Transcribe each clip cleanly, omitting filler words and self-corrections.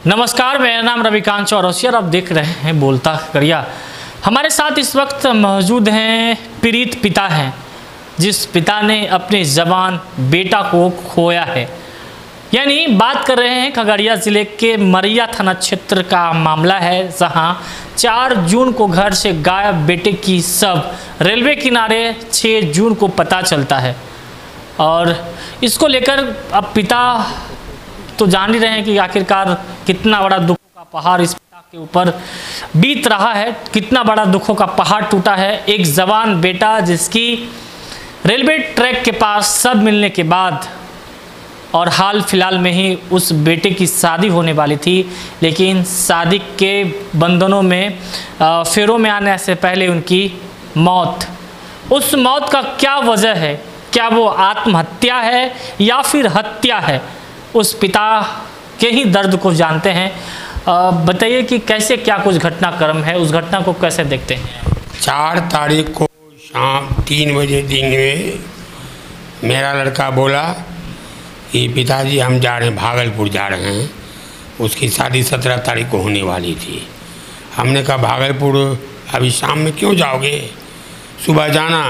नमस्कार, मेरा नाम रविकांत चौरसिया और आप देख रहे हैं बोलता करिया। हमारे साथ इस वक्त मौजूद हैं पीड़ित पिता हैं, जिस पिता ने अपने जवान बेटा को खोया है। यानी बात कर रहे हैं खगड़िया ज़िले के मरैया थाना क्षेत्र का मामला है, जहां 4 जून को घर से गायब बेटे की शव रेलवे किनारे 6 जून को पता चलता है। और इसको लेकर अब पिता तो जान ही रहे हैं कि आखिरकार कितना बड़ा दुखों का पहाड़ इस पिता के ऊपर बीत रहा है, कितना बड़ा दुखों का पहाड़ टूटा है। एक जवान बेटा जिसकी रेलवे ट्रैक के पास शव मिलने के बाद और हाल फिलहाल में ही उस बेटे की शादी होने वाली थी, लेकिन शादी के बंधनों में फेरों में आने से पहले उनकी मौत। उस मौत का क्या वजह है? क्या वो आत्महत्या है या फिर हत्या है? उस पिता के ही दर्द को जानते हैं। बताइए कि कैसे क्या कुछ घटनाक्रम है, उस घटना को कैसे देखते हैं? 4 तारीख को शाम 3 बजे दिन में मेरा लड़का बोला कि पिताजी हम जा रहे हैं, भागलपुर जा रहे हैं। उसकी शादी 17 तारीख को होने वाली थी। हमने कहा भागलपुर अभी शाम में क्यों जाओगे, सुबह जाना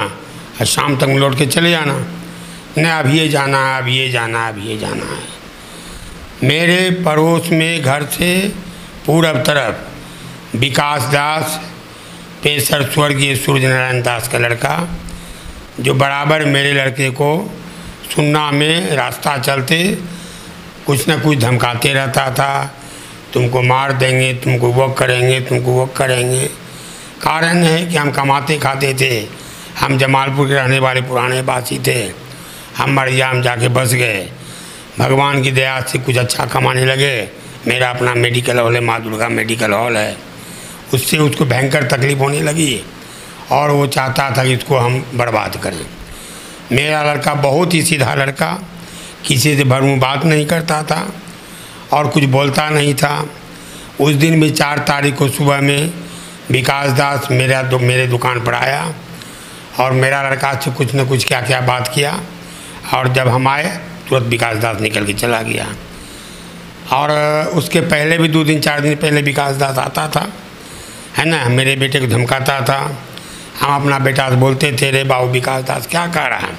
और शाम तक लौट के चले जाना। नहीं, अब ये जाना है, अब ये जाना है, अब ये जाना है। मेरे पड़ोस में घर से पूरब तरफ विकास दास, पेशर स्वर्गीय सूर्य नारायण दास का लड़का, जो बराबर मेरे लड़के को सुन्ना में रास्ता चलते कुछ न कुछ धमकाते रहता था, तुमको मार देंगे, तुमको वो करेंगे, तुमको वो करेंगे। कारण है कि हम कमाते खाते थे, हम जमालपुर के रहने वाले पुराने बासी थे। हम मरैया में जाके बस गए, भगवान की दया से कुछ अच्छा कमाने लगे। मेरा अपना मेडिकल हॉल है, माँ दुर्गा मेडिकल हॉल है। उससे उसको भयंकर तकलीफ होने लगी और वो चाहता था कि इसको हम बर्बाद करें। मेरा लड़का बहुत ही सीधा लड़का, किसी से भरमूं बात नहीं करता था और कुछ बोलता नहीं था। उस दिन भी 4 तारीख को सुबह में विकास दास मेरे दुकान पर आया और मेरा लड़का से कुछ न कुछ क्या क्या बात किया। और जब हम आए तुरंत विकास दास निकल के चला गया। और उसके पहले भी 2 दिन 4 दिन पहले विकास दास आता था, है ना, मेरे बेटे को धमकाता था। हम अपना बेटा से बोलते थे, रे बाबू विकास दास क्या कर रहा है,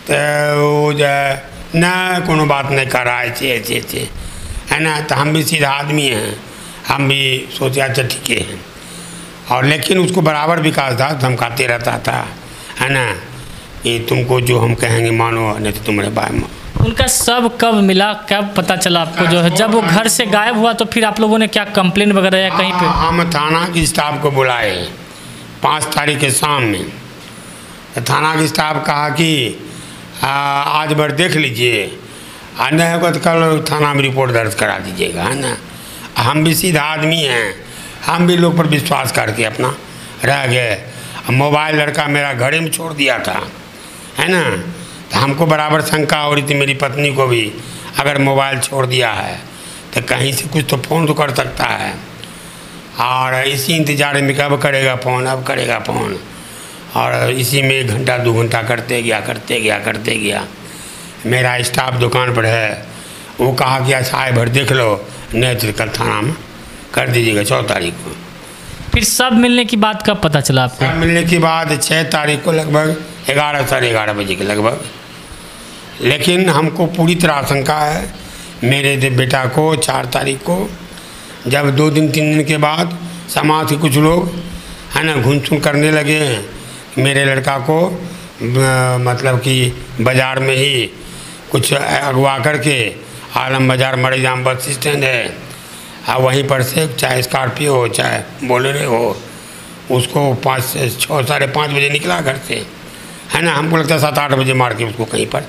तो वो जो ना कोनो बात नहीं कर रहा है, ऐसे है ना। तो हम भी सीधा आदमी हैं, हम भी सोचे अच्छा ठीक है। और लेकिन उसको बराबर विकास दास धमकाते रहता था, है ना, कि तुमको जो हम कहेंगे मानो, नहीं तो तुम्हारे बारे में। उनका शव कब मिला, कब पता चला आपको? जो है जब वो घर से गायब हुआ तो फिर आप लोगों ने क्या कंप्लेंट वगैरह या कहीं पे? हम थाना की स्टाफ को बुलाए 5 तारीख के शाम में। तो थाना की स्टाफ कहा कि आज भर देख लीजिए, नहीं होगा तो कल थाना में रिपोर्ट दर्ज करा दीजिएगा, है ना। हम भी सीधा आदमी हैं, हम भी लोग पर विश्वास करके अपना रह गए। मोबाइल लड़का मेरा घरे में छोड़ दिया था, है ना। तो हमको बराबर शंका हो रही थी, मेरी पत्नी को भी, अगर मोबाइल छोड़ दिया है तो कहीं से कुछ तो फ़ोन तो कर सकता है। और इसी इंतजार में कब करेगा फ़ोन, अब करेगा फ़ोन। और इसी में 1 घंटा 2 घंटा करते गया। मेरा स्टाफ दुकान पर है, वो कहा कि अच्छा आए भर देख लो, नहीं तो कल थाना में कर दीजिएगा 4 तारीख को। फिर सब मिलने की बात कब पता चला आपको? सब मिलने के बाद 6 तारीख को लगभग 11 साढ़े 11 बजे के लगभग। लेकिन हमको पूरी तरह आशंका है मेरे बेटा को 4 तारीख को, जब 2 दिन 3 दिन के बाद समाज के कुछ लोग, है ना, घुन करने लगे हैं मेरे लड़का को, मतलब कि बाज़ार में ही कुछ अगवा करके, आलम बाज़ार मरैया बस स्टैंड है, और वहीं पर से चाहे स्कॉर्पियो हो चाहे बोलेरो हो, उसको 5 से 6 साढ़े 5 बजे निकला घर से, है ना। हमको लगता है 7-8 बजे मार के उसको कहीं पर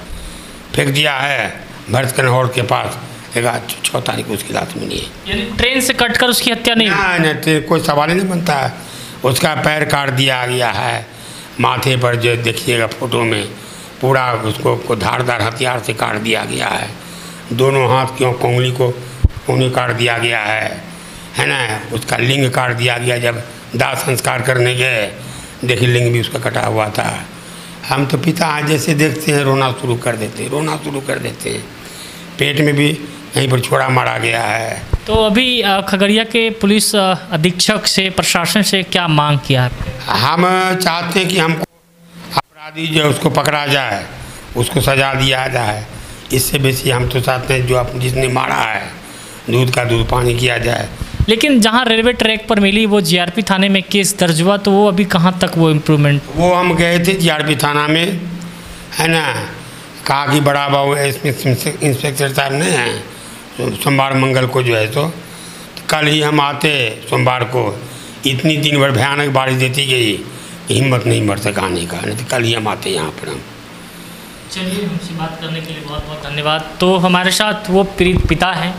फेंक दिया है, भरत कन्हौर के पास। 6 तारीख को उसकी लाश मिली है। यानी ट्रेन से कटकर उसकी हत्या नहीं? नहीं, कोई सवाल ही नहीं बनता है। उसका पैर काट दिया गया है, माथे पर जो देखिएगा फोटो में पूरा उसको धारदार हथियार से काट दिया गया है। दोनों हाथ की उंगली को काट दिया गया है ना। उसका लिंग काट दिया गया। जब दाह संस्कार करने गए, देखिए लिंग भी उसका कटा हुआ था। हम तो पिता जैसे देखते हैं रोना शुरू कर देते हैं। पेट में भी यहीं पर छोड़ा मारा गया है। तो अभी खगड़िया के पुलिस अधीक्षक से, प्रशासन से क्या मांग किया है? हम चाहते हैं कि हमको अपराधी जो उसको पकड़ा जाए, उसको सजा दिया जाए। इससे बेसी हम तो चाहते हैं जो जिसने मारा है दूध का दूध पानी किया जाए। लेकिन जहां रेलवे ट्रैक पर मिली वो जीआरपी थाने में केस दर्ज हुआ, तो वो अभी कहां तक वो इम्प्रूवमेंट? वो हम गए थे जीआरपी थाना में, है ना, कहा कि बड़ा बाबू इंस्पेक्टर साहब ने सोमवार मंगल को जो है तो कल ही हम आते सोमवार को। इतनी दिन भर भयानक बारिश देती गई, हिम्मत नहीं मर सका आने का, नहीं तो कल ही हम आते यहाँ पर। हम चलिए, हमसे बात करने के लिए बहुत बहुत धन्यवाद। तो हमारे साथ वो पीड़ित पिता हैं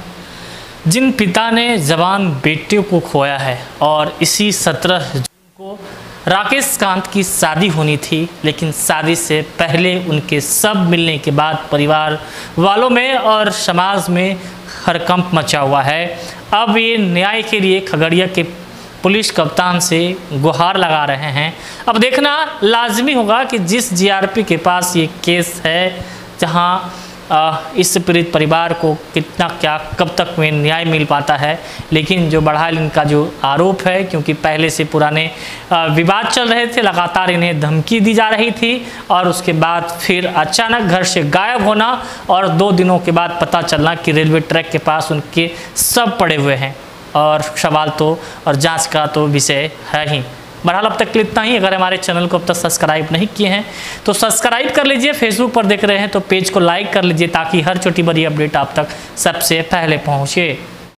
जिन पिता ने जवान बेटे को खोया है, और इसी 17 जून को राकेश कांत की शादी होनी थी, लेकिन शादी से पहले उनके सब मिलने के बाद परिवार वालों में और समाज में हड़कंप मचा हुआ है। अब ये न्याय के लिए खगड़िया के पुलिस कप्तान से गुहार लगा रहे हैं। अब देखना लाजमी होगा कि जिस जीआरपी के पास ये केस है, जहां इस पीड़ित परिवार को कितना क्या कब तक में न्याय मिल पाता है। लेकिन जो बहरहाल इनका जो आरोप है, क्योंकि पहले से पुराने विवाद चल रहे थे, लगातार इन्हें धमकी दी जा रही थी, और उसके बाद फिर अचानक घर से गायब होना और 2 दिनों के बाद पता चलना कि रेलवे ट्रैक के पास उनके सब पड़े हुए हैं। और सवाल तो और जांच का तो विषय है ही। बहरहाल अब तक के लिए इतना ही। अगर हमारे चैनल को अब तक सब्सक्राइब नहीं किए हैं तो सब्सक्राइब कर लीजिए। फेसबुक पर देख रहे हैं तो पेज को लाइक कर लीजिए, ताकि हर छोटी बड़ी अपडेट आप तक सबसे पहले पहुँचे।